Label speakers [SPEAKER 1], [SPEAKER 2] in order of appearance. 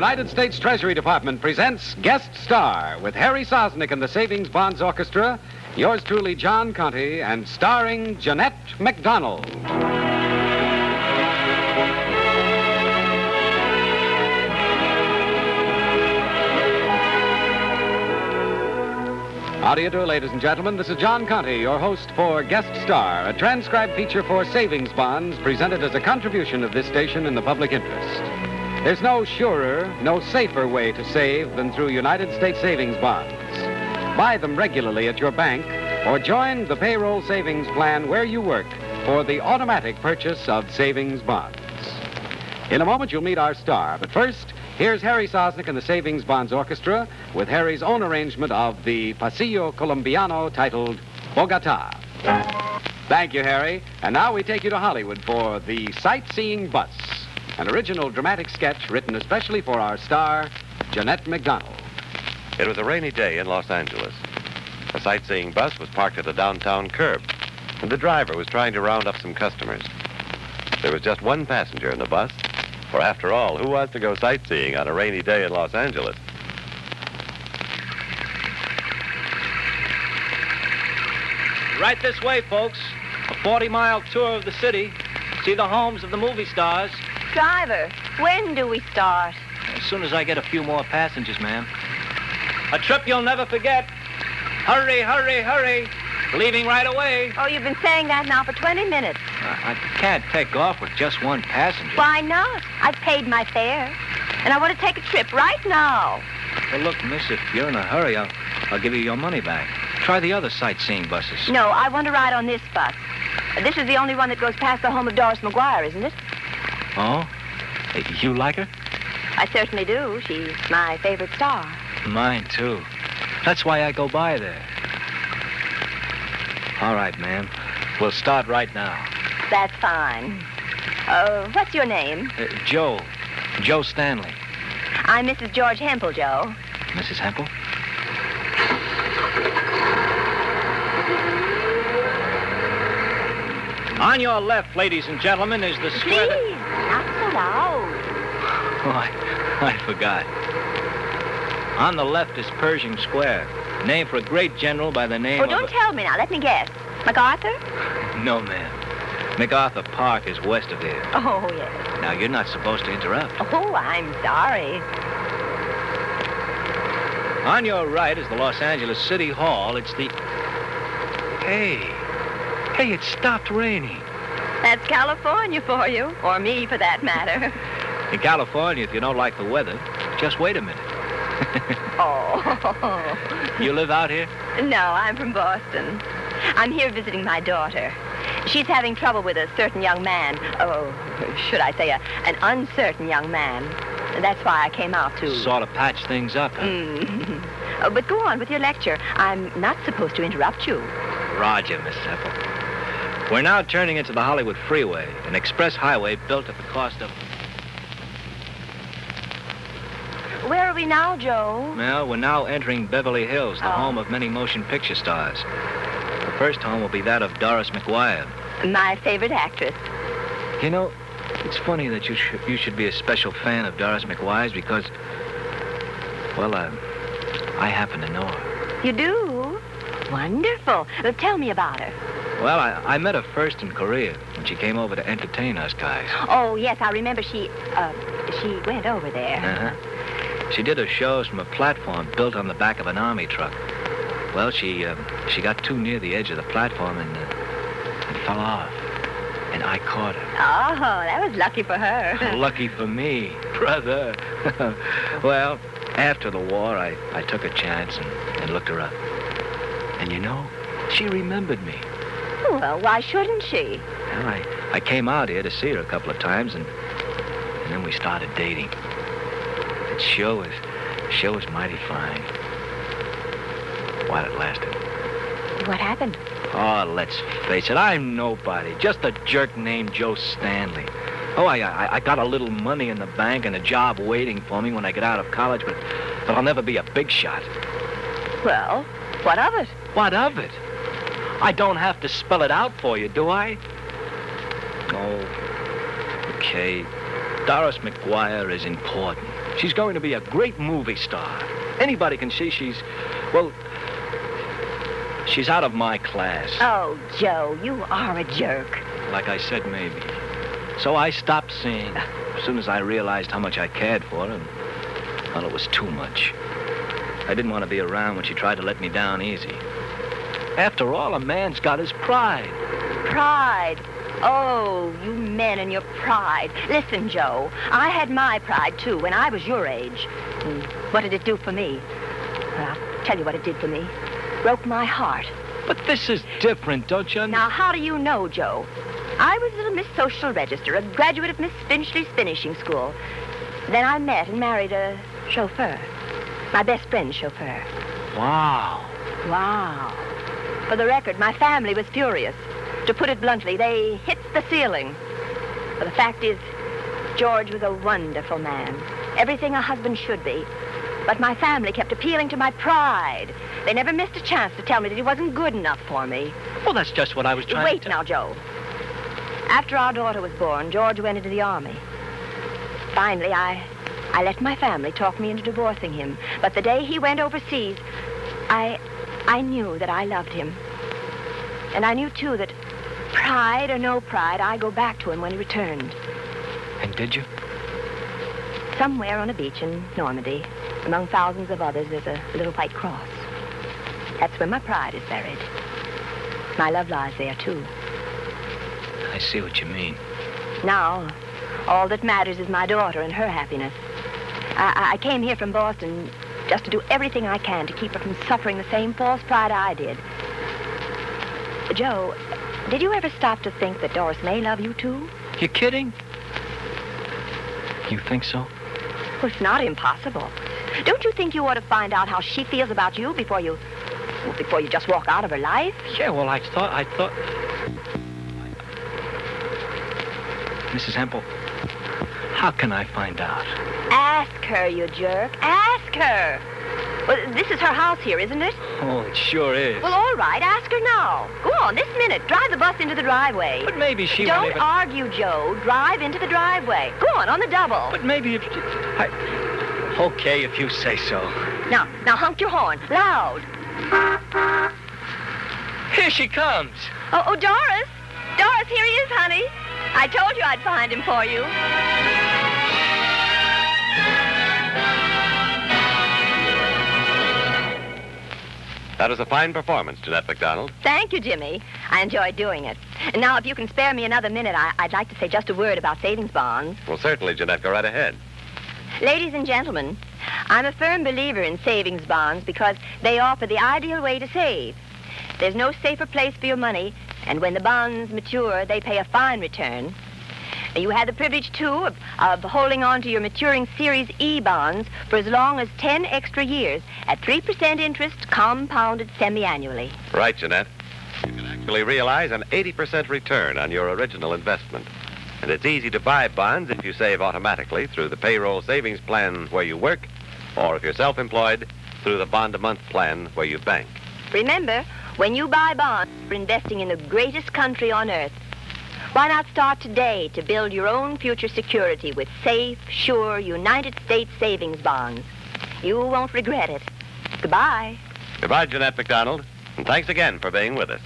[SPEAKER 1] United States Treasury Department presents Guest Star with Harry Sosnick and the Savings Bonds Orchestra, yours truly, John Conte, and starring Jeanette MacDonald. How do you do, ladies and gentlemen? This is John Conte, your host for Guest Star, a transcribed feature for savings bonds presented as a contribution of this station in the public interest. There's no surer, no safer way to save than through United States savings bonds. Buy them regularly at your bank or join the payroll savings plan where you work for the automatic purchase of savings bonds. In a moment, you'll meet our star, but first, here's Harry Sosnick and the Savings Bonds Orchestra with Harry's own arrangement of the Pasillo Colombiano titled Bogota. Thank you, Harry. And now we take you to Hollywood for the Sightseeing Bus, an original dramatic sketch written especially for our star, Jeanette MacDonald.
[SPEAKER 2] It was a rainy day in Los Angeles. A sightseeing bus was parked at a downtown curb, and the driver was trying to round up some customers. There was just one passenger in the bus, for after all, who wants to go sightseeing on a rainy day in Los Angeles?
[SPEAKER 3] Right this way, folks. A 40-mile tour of the city. See the homes of the movie stars.
[SPEAKER 4] Driver, when do we start?
[SPEAKER 3] As soon as I get a few more passengers, ma'am. A trip you'll never forget. Hurry, hurry, hurry. Leaving right away.
[SPEAKER 4] Oh, you've been saying that now for 20 minutes.
[SPEAKER 3] I can't take off with just one passenger.
[SPEAKER 4] Why not? I've paid my fare. And I want to take a trip right now.
[SPEAKER 3] Well, look, miss, if you're in a hurry, I'll give you your money back. Try the other sightseeing buses.
[SPEAKER 4] No, I want to ride on this bus. This is the only one that goes past the home of Doris Mcguire, isn't it?
[SPEAKER 3] Oh? You like her?
[SPEAKER 4] I certainly do. She's my favorite star.
[SPEAKER 3] Mine, too. That's why I go by there. All right, ma'am. We'll start right now.
[SPEAKER 4] That's fine. What's your name?
[SPEAKER 3] Joe. Joe Stanley.
[SPEAKER 4] I'm Mrs. George Hempel, Joe.
[SPEAKER 3] Mrs. Hempel? On your left, ladies and gentlemen, is the square...
[SPEAKER 4] Please, not so loud.
[SPEAKER 3] Oh, I forgot. On the left is Pershing Square, named for a great general by the name
[SPEAKER 4] of... Oh, don't tell me now. Let me guess. MacArthur?
[SPEAKER 3] No, ma'am. MacArthur Park is west of here.
[SPEAKER 4] Oh, yes.
[SPEAKER 3] Now, you're not supposed to interrupt.
[SPEAKER 4] Oh, I'm sorry.
[SPEAKER 3] On your right is the Los Angeles City Hall. It's the... Hey, it stopped raining.
[SPEAKER 4] That's California for you, or me for that matter.
[SPEAKER 3] In California, if you don't like the weather, just wait a minute.
[SPEAKER 4] Oh.
[SPEAKER 3] You live out here?
[SPEAKER 4] No, I'm from Boston. I'm here visiting my daughter. She's having trouble with a certain young man. Oh, should I say an uncertain young man. That's why I came out to...
[SPEAKER 3] Sort of patch things up, huh?
[SPEAKER 4] Mm-hmm. But go on with your lecture. I'm not supposed to interrupt you.
[SPEAKER 3] Roger, Miss Hempel. We're now turning into the Hollywood Freeway, an express highway built at the cost of...
[SPEAKER 4] Where are we now, Joe?
[SPEAKER 3] Well, we're now entering Beverly Hills, the home of many motion picture stars. The first home will be that of Doris Mcguire.
[SPEAKER 4] My favorite actress.
[SPEAKER 3] You know, it's funny that you should be a special fan of Doris Mcguire's because, well, I happen to know her.
[SPEAKER 4] You do? Wonderful. Well, tell me about her.
[SPEAKER 3] Well, I met her first in Korea when she came over to entertain us guys.
[SPEAKER 4] Oh, yes, I remember she went over there.
[SPEAKER 3] Uh-huh. She did her shows from a platform built on the back of an army truck. Well, she got too near the edge of the platform and fell off. And I caught her.
[SPEAKER 4] Oh, that was lucky for her.
[SPEAKER 3] Lucky for me, brother. Well, after the war, I took a chance and looked her up. And you know, she remembered me.
[SPEAKER 4] Well, why shouldn't she?
[SPEAKER 3] Well, I came out here to see her a couple of times, and then we started dating. It sure was mighty fine. While it lasted.
[SPEAKER 4] What happened?
[SPEAKER 3] Oh, let's face it, I'm nobody. Just a jerk named Joe Stanley. Oh, I got a little money in the bank and a job waiting for me when I get out of college, but I'll never be a big shot.
[SPEAKER 4] Well, what of it?
[SPEAKER 3] What of it? I don't have to spell it out for you, do I? Oh, okay. Doris Mcguire is important. She's going to be a great movie star. Anybody can see she's out of my class.
[SPEAKER 4] Oh, Joe, you are a jerk.
[SPEAKER 3] Like I said, maybe. So I stopped seeing as soon as I realized how much I cared for her. And, well, it was too much. I didn't want to be around when she tried to let me down easy. After all, a man's got his pride.
[SPEAKER 4] Pride? Oh, you men and your pride. Listen, Joe, I had my pride, too, when I was your age. And what did it do for me? Well, I'll tell you what it did for me. Broke my heart.
[SPEAKER 3] But this is different, don't you?
[SPEAKER 4] Now, how do you know, Joe? I was little Miss Social Register, a graduate of Miss Finchley's finishing school. Then I met and married a chauffeur. My best friend's chauffeur.
[SPEAKER 3] Wow.
[SPEAKER 4] Wow. For the record, my family was furious. To put it bluntly, they hit the ceiling. But the fact is, George was a wonderful man. Everything a husband should be. But my family kept appealing to my pride. They never missed a chance to tell me that he wasn't good enough for me.
[SPEAKER 3] Well, that's just what I was trying
[SPEAKER 4] to...
[SPEAKER 3] Wait
[SPEAKER 4] now, Joe. After our daughter was born, George went into the Army. Finally, I let my family talk me into divorcing him. But the day he went overseas, I knew that I loved him. And I knew, too, that pride or no pride, I'd go back to him when he returned.
[SPEAKER 3] And did you?
[SPEAKER 4] Somewhere on a beach in Normandy, among thousands of others, there's a little white cross. That's where my pride is buried. My love lies there, too.
[SPEAKER 3] I see what you mean.
[SPEAKER 4] Now, all that matters is my daughter and her happiness. I came here from Boston just to do everything I can to keep her from suffering the same false pride I did. Joe, did you ever stop to think that Doris may love you, too?
[SPEAKER 3] You kidding? You think so?
[SPEAKER 4] Well, it's not impossible. Don't you think you ought to find out how she feels about you before you just walk out of her life?
[SPEAKER 3] Yeah, well, I thought... Mrs. Hempel, how can I find out?
[SPEAKER 4] Ask her, you jerk. Ask her. Well, this is her house here, isn't it?
[SPEAKER 3] Oh, it sure is.
[SPEAKER 4] Well, all right. Ask her now. Go on, this minute. Drive the bus into the driveway.
[SPEAKER 3] But maybe she
[SPEAKER 4] Don't
[SPEAKER 3] won't even...
[SPEAKER 4] argue, Joe. Drive into the driveway. Go on the double.
[SPEAKER 3] But maybe if... Okay, if you say so.
[SPEAKER 4] Now honk your horn. Loud.
[SPEAKER 3] Here she comes.
[SPEAKER 4] Oh, Doris. Doris, here he is, honey. I told you I'd find him for you.
[SPEAKER 2] That was a fine performance, Jeanette MacDonald.
[SPEAKER 4] Thank you, Jimmy. I enjoyed doing it. And now, if you can spare me another minute, I'd like to say just a word about savings bonds.
[SPEAKER 2] Well, certainly, Jeanette. Go right ahead.
[SPEAKER 4] Ladies and gentlemen, I'm a firm believer in savings bonds because they offer the ideal way to save. There's no safer place for your money, and when the bonds mature, they pay a fine return. You have the privilege, too, of holding on to your maturing Series E bonds for as long as 10 extra years at 3% interest compounded semi-annually.
[SPEAKER 2] Right, Jeanette. You can actually realize an 80% return on your original investment. And it's easy to buy bonds if you save automatically through the payroll savings plan where you work, or if you're self-employed, through the bond-a-month plan where you bank.
[SPEAKER 4] Remember, when you buy bonds, you're investing in the greatest country on earth. Why not start today to build your own future security with safe, sure United States savings bonds? You won't regret it. Goodbye.
[SPEAKER 2] Goodbye, Jeanette MacDonald, and thanks again for being with us.